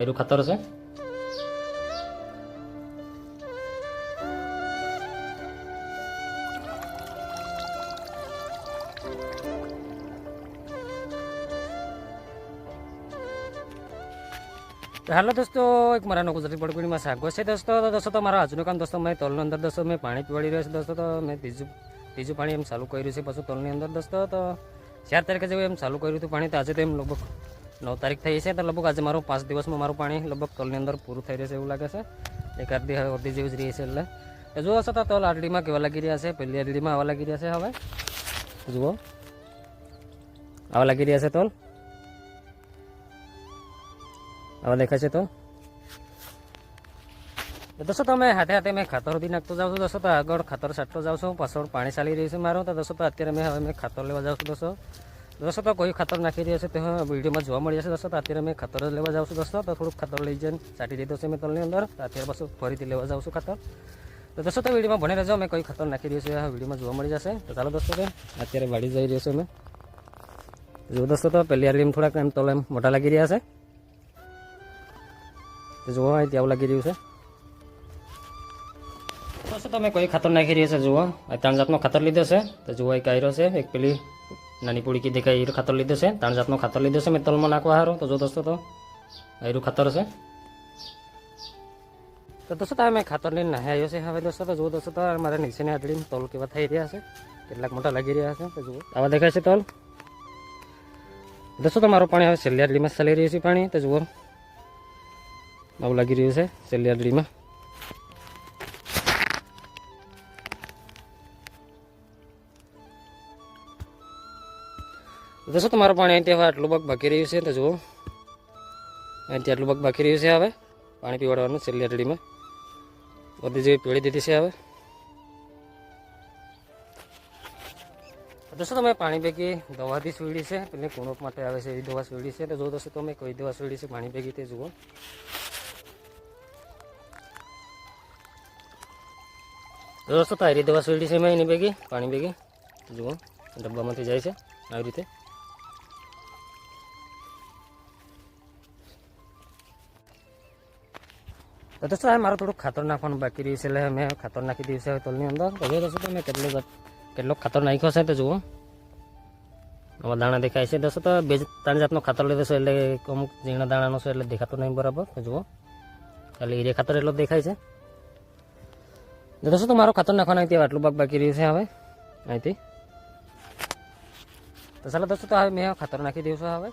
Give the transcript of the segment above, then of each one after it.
એરું ખાતર છે. हेलो दोस्तों, एक मारा गुजराती बड़गुड़ी में स्वागत है दोस्तों तो मारा આજનું કામ दोस्तों मैं तलनी अंदर दोस्तों मैं पानी पीवाड़ी रह्यो दोस्तों तो मैं तीजू पानी एम चालू कर्યું છે પાછું તલની અંદર दोस्तों तो 4 તારીખે જેવું એમ ચાલુ કર્યું હતું પાણી તો આજે તો એમ લગભગ 9 તારીખ થઈ છે તો લગભગ આજે મારું 5 દિવસમાં મારું પાણી લગભગ તલની અંદર પૂરું થઈ રહેશે એવું લાગે છે. એક અડધી જેવું જ રહી છે એટલે જુઓ છો તો તલ આડડીમાં કેવા લાગી રહ્યા છે. પહેલી આડડીમાં આવા લાગી રહ્યા છે. હવે જુઓ આવા લાગી રહ્યા છે તલ આવા દેખાય છે. તો दोस्तों तो मैं हाथे हाथे मैं खातर भी नाखतो जाऊँ छूं दोस्तों तो आगळ खातर छाटतो जाऊँ छूं. पाछळ पाणी चाली रह्युं छे मारुं तो दोस्तों तो अत्यारे मैं खातर लेवा जाऊँ छूं दोस्तों तो कोई खातर नाखी રહ્યો છે તે વિડીયોમાં જોવા મળી જશે दोस्तों. તો અત્યારે મેં ખાતર લેવા જાઉં છું दोस्तों તો થોડુંક ખાતર લઈ જઈને છાંટી દીધું છે મેં તલની અંદર. તો અત્યારે પાછું ફરીથી લેવા જાઉં છું ખાતર. તો दोस्तों તો વિડીયોમાં બને રહેજો. મેં કોઈ ખાતર નાખી રહ્યું છે આ વિડીયોમાં જોવા મળી જશે. તો ચાલો दोस्तों અત્યારે વાડી જઈ રહ્યો છું મેં. જો दोस्तों તો પહેલી આરલીમાં થોડાક એમ તલ એમ મોટા લાગી રહ્યા છે. તો જુઓ અહીં ત્યાં લાગી રહ્યું છે दोस्तों. तो मैं कोई खातर नाखी रही है जुओ 3 जातनो खातर लीधो है. तो जुओ एक आयरो है एक पेली नानी पूड़ी की देखाय हीरो खातर लीधो है. 3 जातनो खातर लीधो है मैं तल में नाखवा हारो. तो जो दोस्तों तो आयरू खातर है. तो दोस्तों तो मैं खातर लईने नाही आव्यो छे. हवे दोस्तों तो जुओ दोस्तों तो मारे नीचेनी आडळीमां तल केवा थई रह्या छे કેટલાક મોટા લાગી રહ્યા છે. તો જુઓ આવા દેખાય છે તલ दोस्तों. तो माરું પાણી હવે છેલ્લી આડળીમાં ચાલી રહ્યું છે પાણી. તો જુઓ આવું લાગી રહ્યું છે છેલ્લી આડળીમાં. दोस्तों તમારું પાણી અહીંથી હવે આટલું બગ બાકી રહ્યું છે. તો જુઓ અહીંથી આટલું બગ બાકી રહ્યું છે. હવે પાણી પીવડાવવાનું છેલ્લી આડળીમાં બધી જેવી પીળી દીધી છે. હવે दोस्तों તમે પાણી ભેગી દવાથી સુવડી છે પેલી કુણપ માટે આવે છે એવી દવા સુવડી છે. તો જો दोस्तों તમે કોઈ દવા સુવડી છે પાણી ભેગી તે જુઓ. दोस्तों તો આવી દવા સુવડી છે મેં એની ભેગી પાણી ભેગી જુઓ ડબ્બામાંથી જાય છે આવી રીતે. तो दोस्तों मारे थोड़ा खातर नाखवा बाकी रही है मैं खातर नाखी दी है तलनी अंदर. तो दोस्तों तो मैं કેટલો ખાતર નાખ્યો છે. તો જુઓ આવા દાણા દેખાય છે दोस्तों. તો 2-3 જાતનો ખાતર લીધો છે એટલે અમુક ઝીણા દાણાનો છે એટલે દેખાતો નહીં બરાબર. તો જુઓ ખાલી એરિયા ખાતર એટલો દેખાય છે. તો दोस्तों તો મારો ખાતર નાખવાના અહીંથી આટલું ભાગ બાકી રહ્યું છે હવે અહીંથી. તો ચાલો दोस्तों તો હવે મેં ખાતર નાખી દઉં છું હવે.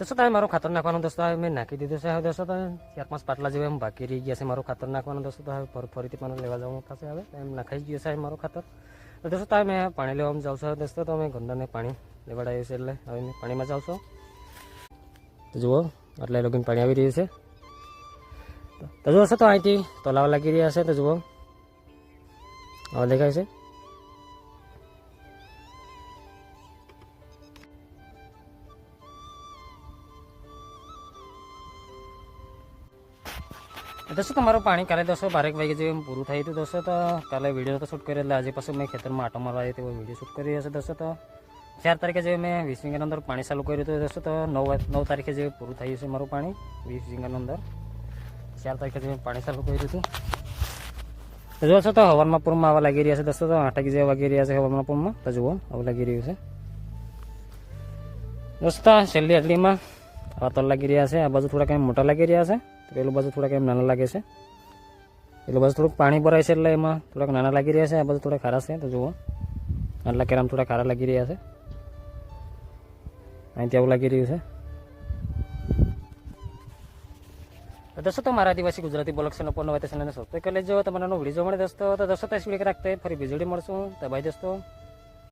दोस्तों तो मारू खातर नाखवा दोस्तों मैं नाखी दीधुं है. दोस्तों तो 4-5 पाटला जो एम बाकी रही गया है मारू खातर नाखवा दोस्तों. तो फरीथी पानी लेवा जवानुं थशे. हवे एम नाखाई गयुं है मारू खातर. तो दोस्तों तो मैं पाणी लेवा जाऊँ छूं दोस्तों. तो मैं गंडाने पाणी लेवाडाव्युं छे એટલે હવે मैं पाणी में जाऊँ छूं. तो जुओ आटले लगीन पाणी आवी रह्युं छे. तो जुओ तो અહીંથી તલાવ લાગી રહ્યા છે. તો જુઓ આવા દેખાય છે. दोस्तों તમારું પાણી કાલે दोस्तों 12 વાગે જેવું પૂરું થયું હતું दोस्तों. તો કાલે વિડીયો તો શૂટ કર્યો એટલે આજે પાછું મેં ખેતરમાં આટો મારવા આવ્યો તેવો વિડીયો શૂટ કરી રહ્યો છે दोस्तों. તો 4 તારીખે જેવું મેં 20 વીંગાની અંદર પાણી ચાલુ કર્યું હતું दोस्तों. તો 9 તારીખે જેવું પૂરું થયું છે મારું પાણી 20 વીંગાની અંદર. 4 તારીખે જેવું પાણી ચાલુ કર્યું હતું. તો જો છો તો હવારમાં પૂરમાં આવા લાગી રહ્યા છે दोस्तों. તો 8 જેવા વાગી રહ્યા છે હવારમાં પૂરમાં. તો જુઓ આવું લાગી રહ્યું છે दोस्तों. છેલ્લી આટલીમાં આવા તલ લાગી રહ્યા છે. આ બાજુ થોડા કંઈ મોટા લાગી રહ્યા છે. પેલું બાજુ થોડાક એમ નાના લાગે છે. પેલું બાજુ થોડુંક પાણી ભરાય છે એટલે એમાં થોડાક નાના લાગી રહ્યા છે. આ બાજુ થોડા ખારા છે. તો જુઓ આટલા કેરામ થોડા ખારા લાગી રહ્યા છે. અહીંથી આવું લાગી રહ્યું છે. તો दोस्तों तो मारा आदिवासी गुजराती ब्लॉग चैनल पर नवा चैनल ने सब्सक्राइब कर लेજો. તમારા વિડીયો મળે दोस्तों. તો दोस्तों तो इस वीडियो के रखते फरी बीजी वीडियो મળશું. તો बाय दोस्तों.